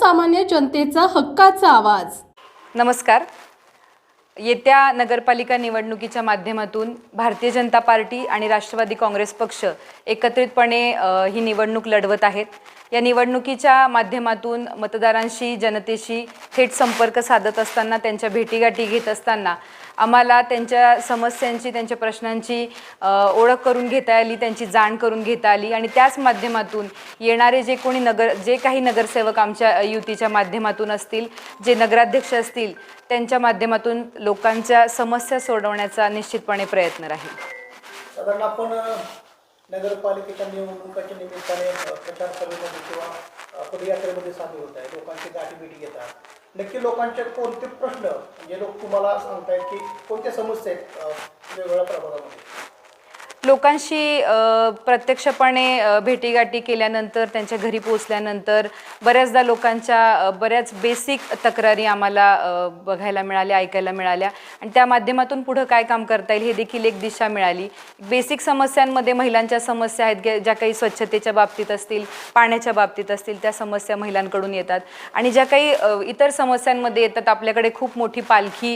सर्वसामान्य जनतेचा हक्काचा आवाज। नमस्कार। येत्या नगरपालिका निवडणुकीच्या माध्यमातून भारतीय जनता पार्टी आणि राष्ट्रवादी काँग्रेस पक्ष एकत्रितपणे ही निवडणूक लढवत आहेत। या निवडणुकीच्या माध्यमातून मतदारांशी जनतेशी थेट संपर्क साधत असताना त्यांच्या भेटीगाठी घेत असताना आम्हाला त्यांच्या समस्यांची त्यांच्या प्रश्नांची ओळख करून घेता आली, त्यांची जाण करून घेता आली आणि त्याच माध्यमातून येणारे जे काही नगरसेवक आमच्या युतीच्या माध्यमातून असतील, जे नगराध्यक्ष असतील, त्यांच्या माध्यमातून लोकांच्या समस्या सोडवण्याचा निश्चितपणे प्रयत्न राहील। साधारण आपण नगरपालिकेच्या निवडणुकीच्या निमित्ताने प्रचार सभेमध्ये किंवा पदयात्रेमध्ये सामील होत आहे, लोकांची गाठीभेटी घेतात। नक्की लोकांचे कोणते प्रश्न जे लोक तुम्हाला सांगतायत की कोणत्या समस्या आहेत वेगवेगळ्या प्रभागामध्ये? लोकांशी प्रत्यक्षपणे भेटीगाठी केल्यानंतर त्यांच्या घरी पोहोचल्यानंतर बऱ्याचदा लोकांच्या बऱ्याच बेसिक तक्रारी आम्हाला बघायला मिळाल्या, ऐकायला मिळाल्या आणि त्या माध्यमातून पुढे काय काम करता येईल हे देखील एक दिशा मिळाली। बेसिक समस्यांमध्ये महिलांच्या समस्या आहेत, ज्या काही स्वच्छतेच्या बाबतीत असतील, पाण्याच्या बाबतीत असतील, त्या समस्या महिलांकडून येतात आणि ज्या काही इतर समस्यांमध्ये येतात, आपल्याकडे खूप मोठी पालखी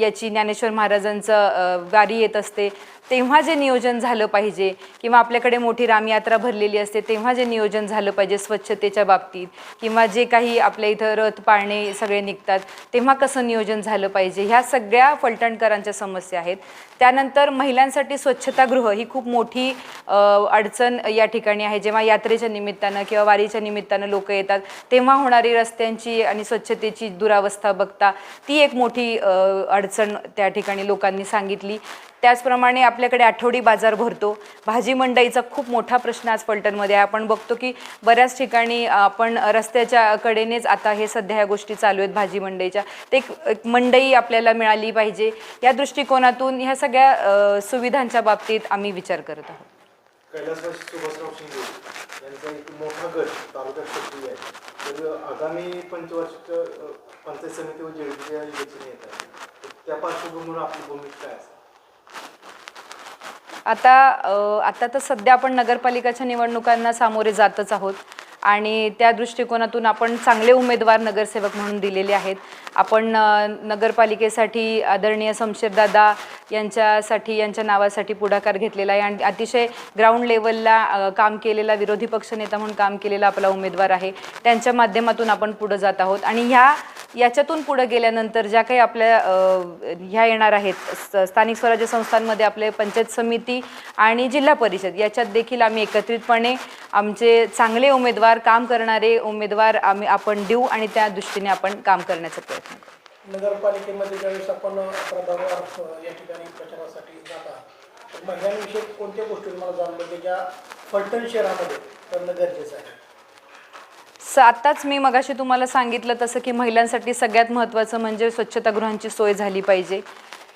याची ज्ञानेश्वर महाराजांचं वारी येत असते, तेव्हा जे नियोजन झालं पाहिजे किंवा आपल्याकडे मोठी रामयात्रा भरलेली असते तेव्हा जे नियोजन झालं पाहिजे स्वच्छतेच्या बाबतीत किंवा जे काही आपल्या इथं रथ पाळणे सगळे निघतात तेव्हा कसं नियोजन झालं पाहिजे, ह्या सगळ्या फलटणकरांच्या समस्या आहेत। त्यानंतर महिलांसाठी स्वच्छतागृह ही खूप मोठी अडचण या ठिकाणी आहे। जेव्हा यात्रेच्या निमित्तानं किंवा वारीच्या निमित्तानं लोक येतात तेव्हा होणारी रस्त्यांची आणि स्वच्छतेची दुरावस्था बघता ती एक मोठी अडचण त्या ठिकाणी लोकांनी सांगितली। त्याचप्रमाणे आपल्याकडे आठवडी बाजार भरतो, भाजी मंडईचा खूप मोठा प्रश्न आज फलटणमध्ये आहे। आपण बघतो की बऱ्याच ठिकाणी आपण रस्त्याच्या कडेनेच आता हे सध्या ह्या गोष्टी चालू आहेत भाजी मंडईच्या, ते एक मंडई आपल्याला मिळाली पाहिजे या दृष्टिकोनातून ह्या सगळ्या सुविधांच्या बाबतीत आम्ही विचार करत आहोत। कैलासवासी सुभाषराव शिंदे यांचा एक मोठा गट तालुक्यात सक्रिय आहे, तर आगामी पंचवार्षिक पंचायत समिती व जेडीच्या इलेक्शन येत आहे, त्या पार्श्वभूमीवर आपली भूमिका काय असेल? आता तर सध्या आपण नगरपालिकाच्या निवडणुकांना सामोरे जातच आहोत आणि त्या दृष्टिकोनातून आपण चांगले उमेदवार नगरसेवक म्हणून दिलेले आहेत। आपण नगरपालिकेसाठी आदरणीय शमशेरदादा यांच्या नावासाठी पुढाकार घेतलेला आहे आणि अतिशय ग्राउंड लेवलला काम केलेला विरोधी पक्षनेता म्हणून काम केलेला आपला उमेदवार आहे। त्यांच्या माध्यमातून आपण पुढे जात आहोत आणि याच्यातून पुढे गेल्यानंतर ज्या काही आपल्या ह्या येणार आहेत स्थानिक स्वराज्य संस्थांमध्ये आपले पंचायत समिती आणि जिल्हा परिषद याच्यात देखील आम्ही एकत्रितपणे आमचे चांगले उमेदवार, काम करणारे उमेदवार आपण देऊ आणि त्या दृष्टीने आपण काम करण्याचा प्रयत्न करू। नगरपालिकेमध्ये ज्यावेळेस आपण प्रभागावर या ठिकाणी प्रचारासाठी जाता तर महिलांविषयी कोणत्या गोष्टी तुम्हाला जाणवल्या ज्या फलटण शहरामध्ये करणं गरजेचं आहे? आत्ताच मी मगाशी तुम्हाला सांगितलं तसं की महिलांसाठी सगळ्यात महत्त्वाचं म्हणजे स्वच्छतागृहांची सोय झाली पाहिजे।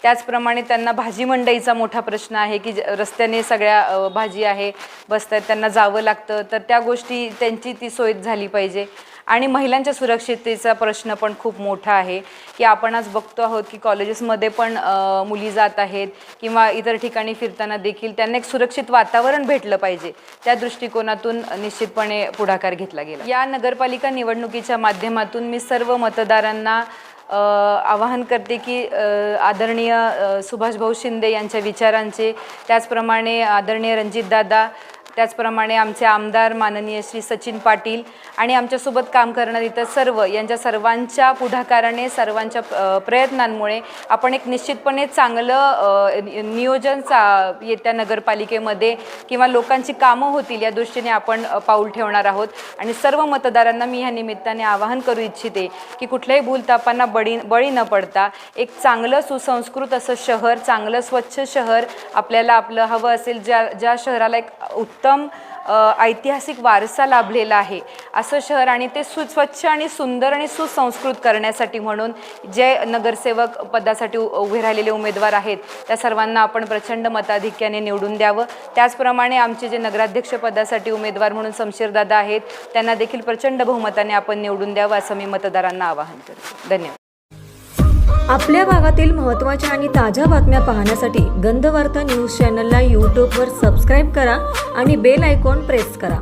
त्याचप्रमाणे त्यांना भाजी मंडईचा मोठा प्रश्न आहे की रस्त्याने सगळ्या भाजी आहे बसतात, त्यांना जावं लागतं, तर त्या गोष्टी त्यांची ती सोय झाली पाहिजे। आणि महिलांच्या सुरक्षिततेचा प्रश्न पण खूप मोठा आहे की आपण आज बघतो आहोत की कॉलेजेसमध्ये पण मुली जात आहेत किंवा इतर ठिकाणी फिरताना देखील त्यांना एक सुरक्षित वातावरण भेटलं पाहिजे, त्या दृष्टिकोनातून निश्चितपणे पुढाकार घेतला गेला। या नगरपालिका निवडणुकीच्या माध्यमातून मी सर्व मतदारांना आवाहन करते की आदरणीय सुभाषभाऊ शिंदे यांच्या विचारांचे, त्याचप्रमाणे आदरणीय रणजितदादा, त्याचप्रमाणे आमचे आमदार माननीय श्री सचिन पाटील आणि आमच्यासोबत काम करणारे इतर सर्व यांच्या सर्वांच्या पुढाकाराने, सर्वांच्या प्रयत्नांमुळे आपण एक निश्चितपणे चांगलं नियोजन येत्या नगरपालिकेमध्ये किंवा लोकांची कामं होतील या दृष्टीने आपण पाऊल ठेवणार आहोत। आणि सर्व मतदारांना मी ह्या निमित्ताने आवाहन करू इच्छिते की कुठल्याही भूलथापांना बळी न पडता एक चांगलं सुसंस्कृत असं शहर, चांगलं स्वच्छ शहर आपल्याला आपलं हवं असेल, ज्या शहराला एक उत्तम ऐतिहासिक वारसा लाभलेला आहे असं शहर आणि ते स्वच्छ आणि सुंदर आणि सुसंस्कृत करण्यासाठी म्हणून जे नगरसेवक पदासाठी उभे राहिलेले उमेदवार आहेत त्या सर्वांना आपण प्रचंड मताधिक्याने निवडून द्यावं। त्याचप्रमाणे आमचे जे नगराध्यक्ष पदासाठी उमेदवार म्हणून शमशेरदादा आहेत त्यांना देखील प्रचंड बहुमताने आपण निवडून द्यावं असं मी मतदारांना आवाहन करते। धन्यवाद। आपल्या भागातील महत्त्वाच्या आणि ताज्या बातम्या पाहण्यासाठी गंधवार्ता न्यूज चॅनलला यूट्यूबवर सबस्क्राईब करा आणि बेल आयकॉन प्रेस करा।